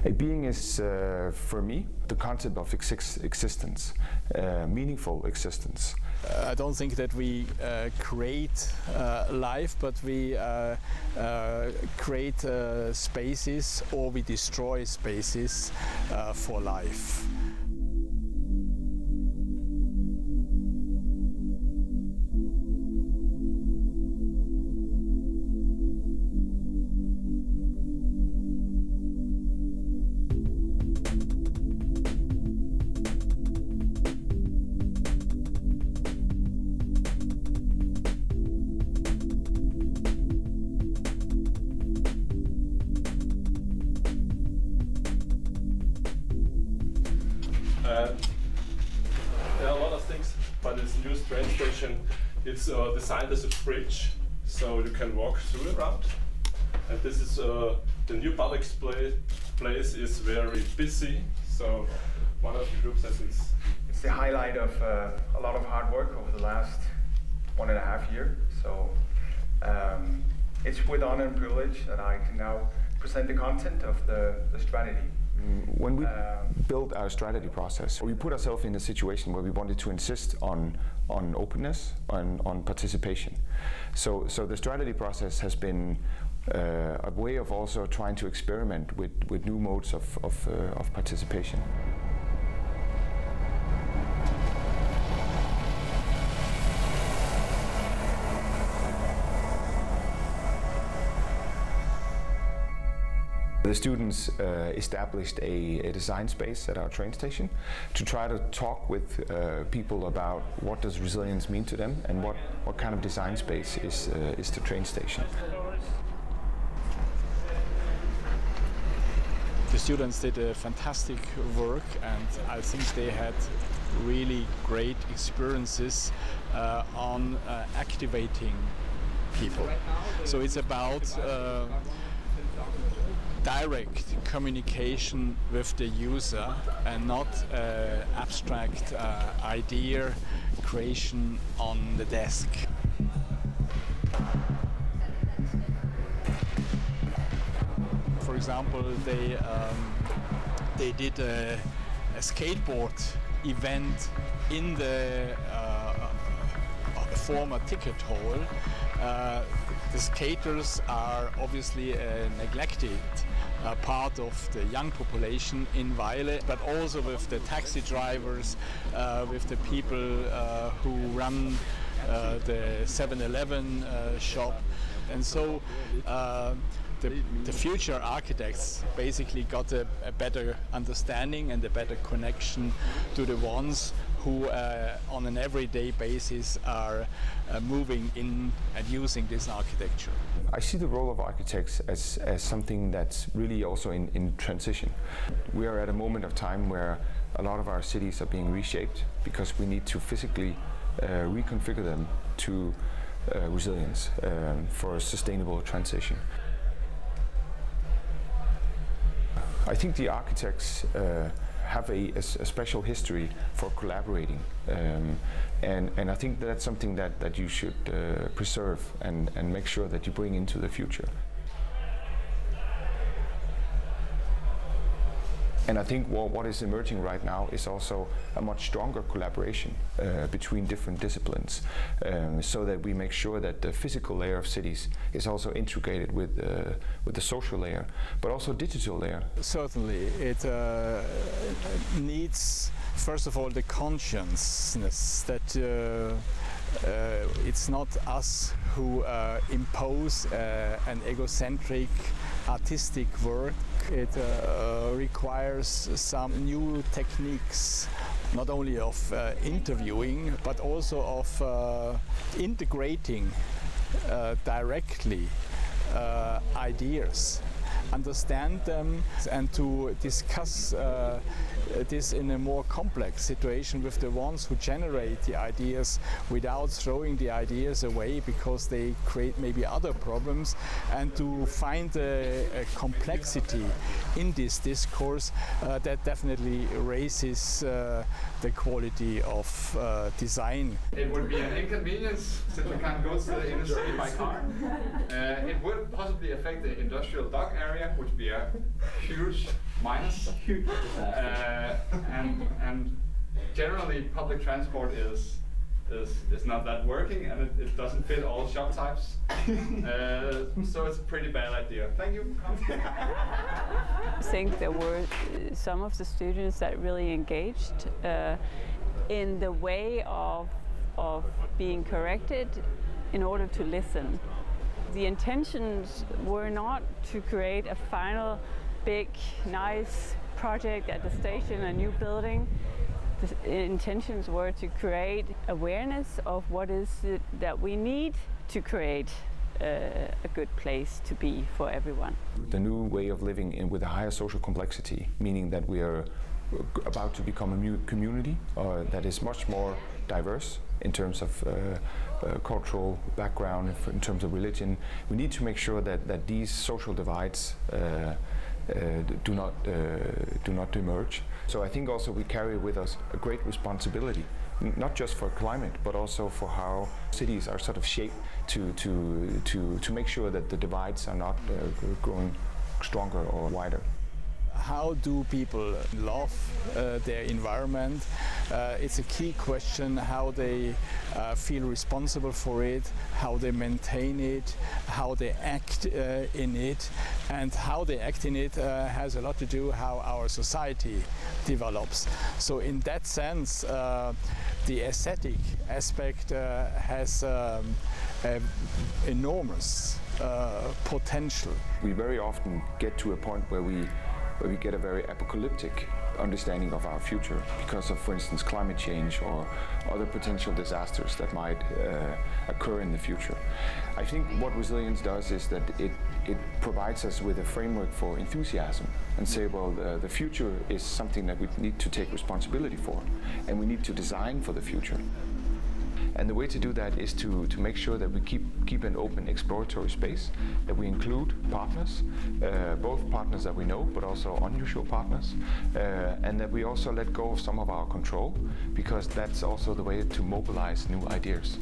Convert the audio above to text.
A being is, for me, the concept of existence, meaningful existence. I don't think that we create life, but we create spaces, or we destroy spaces for life. There are a lot of things, but this new train station, it's designed as a bridge, so you can walk through around. And this is the new public place is very busy, so one of the groups says it's the highlight of a lot of hard work over the last 1.5 years. So it's with honor and privilege that I can now present the content of the strategy. When we built our strategy process, we put ourselves in a situation where we wanted to insist on openness, on participation. So the strategy process has been a way of also trying to experiment with new modes of participation. The students established a design space at our train station to try to talk with people about what does resilience mean to them and what kind of design space is the train station. The students did a fantastic work, and I think they had really great experiences on activating people. So it's about direct communication with the user and not abstract idea creation on the desk. For example, they did a skateboard event in the former ticket hall. The skaters are obviously neglected part of the young population in Weile, but also with the taxi drivers, with the people who run the 7-Eleven shop. And so the future architects basically got a better understanding and a better connection to the ones who on an everyday basis are moving in and using this architecture. I see the role of architects as something that's really also in transition. We are at a moment of time where a lot of our cities are being reshaped because we need to physically reconfigure them to resilience for a sustainable transition. I think the architects have a special history for collaborating, and I think that's something that you should preserve and make sure that you bring into the future. And I think what is emerging right now is also a much stronger collaboration between different disciplines, so that we make sure that the physical layer of cities is also integrated with the social layer, but also digital layer. Certainly, it needs, first of all, the consciousness that it's not us who impose an egocentric artistic work. It requires some new techniques, not only of interviewing, but also of integrating directly ideas, understand them, and to discuss this in a more complex situation with the ones who generate the ideas without throwing the ideas away because they create maybe other problems, and to find a complexity in this discourse that definitely raises the quality of design. It would be an inconvenience since we can't go to the industry by car. It would possibly affect the industrial dock area. area would be a huge minus. And generally public transport is not that working, and it doesn't fit all shop types. So it's a pretty bad idea. Thank you. I think there were some of the students that really engaged in the way of being corrected in order to listen. The intentions were not to create a final big, nice project at the station, a new building. The intentions were to create awareness of what is it that we need to create a good place to be for everyone. The new way of living with a higher social complexity, meaning that we are about to become a new community that is much more diverse in terms of cultural background, in terms of religion. We need to make sure that these social divides do not emerge. So I think also we carry with us a great responsibility, not just for climate, but also for how cities are sort of shaped to make sure that the divides are not growing stronger or wider. How do people love their environment? It's a key question, how they feel responsible for it, how they maintain it, how they act in it, and how they act in it has a lot to do how our society develops. So in that sense, the aesthetic aspect has enormous potential. We very often get to a point where we get a very apocalyptic understanding of our future because of, for instance, climate change or other potential disasters that might occur in the future. I think what resilience does is that it provides us with a framework for enthusiasm and say, well, the future is something that we need to take responsibility for, and we need to design for the future. And the way to do that is to make sure that we keep an open exploratory space, that we include partners, both partners that we know, but also unusual partners, and that we also let go of some of our control, because that's also the way to mobilize new ideas.